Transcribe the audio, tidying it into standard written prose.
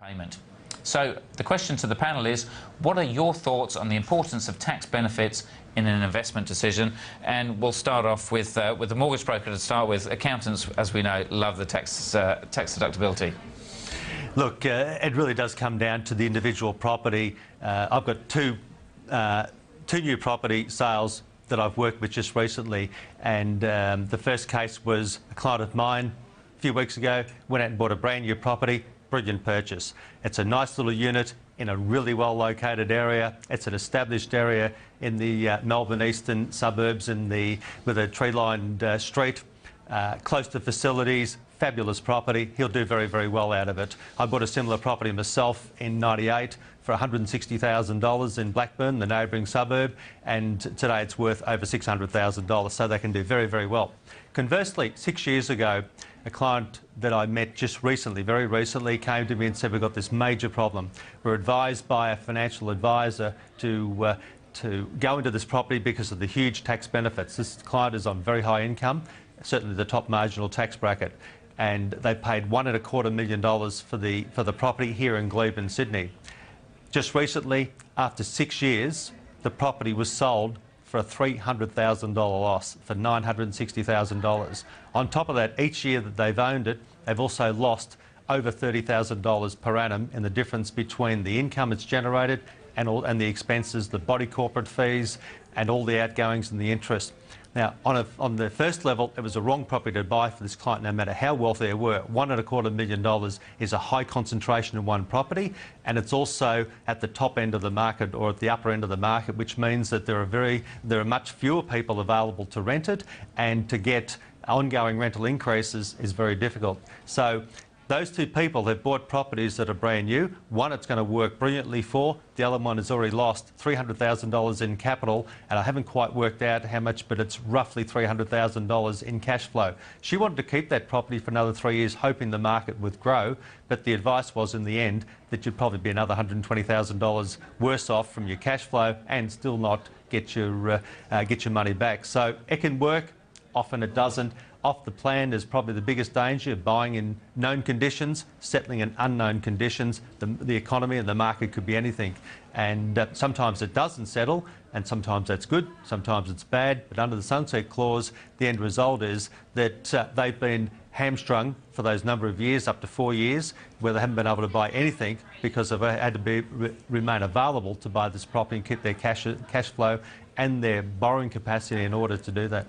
payment. So the question to the panel is, what are your thoughts on the importance of tax benefits in an investment decision? And we'll start off with the mortgage broker to start with. Accountants, as we know, love the tax deductibility. Look, it really does come down to the individual property. I've got two new property sales that I've worked with just recently, and the first case was a client of mine a few weeks ago, went out and bought a brand new property. Brilliant purchase. It's a nice little unit in a really well located area. It's an established area in the Melbourne eastern suburbs with a tree-lined street, close to facilities, fabulous property. He'll do very, very well out of it. I bought a similar property myself in '98 for $160,000 in Blackburn, the neighbouring suburb, and today it's worth over $600,000, so they can do very, very well. Conversely, 6 years ago, a client that I met just recently, very recently, came to me and said, we've got this major problem. We're advised by a financial advisor to go into this property because of the huge tax benefits. This client is on very high income, certainly the top marginal tax bracket, and they paid $1.25 million for the property here in Glebe, Sydney. Just recently, after 6 years, the property was sold for a $300,000 loss, for $960,000. On top of that, each year that they've owned it, they've also lost over $30,000 per annum in the difference between the income it's generated and the expenses, the body corporate fees, and all the outgoings and the interest. Now, on the first level, it was a wrong property to buy for this client, no matter how wealthy they were. $1.25 million is a high concentration in one property, and it's also at the top end of the market or at the upper end of the market, which means that there are much fewer people available to rent it, and to get ongoing rental increases is very difficult. So those two people have bought properties that are brand new. One it's going to work brilliantly for, the other one has already lost $300,000 in capital, and I haven't quite worked out how much, but it's roughly $300,000 in cash flow. She wanted to keep that property for another 3 years, hoping the market would grow, but the advice was in the end that you'd probably be another $120,000 worse off from your cash flow and still not get your money back. So it can work, often it doesn't. Off the plan is probably the biggest danger, buying in known conditions, settling in unknown conditions. The economy and the market could be anything. And sometimes it doesn't settle, and sometimes that's good, sometimes it's bad. But under the sunset clause, the end result is that they've been hamstrung for those number of years, up to 4 years, where they haven't been able to buy anything because they've had to remain available to buy this property and keep their cash flow and their borrowing capacity in order to do that.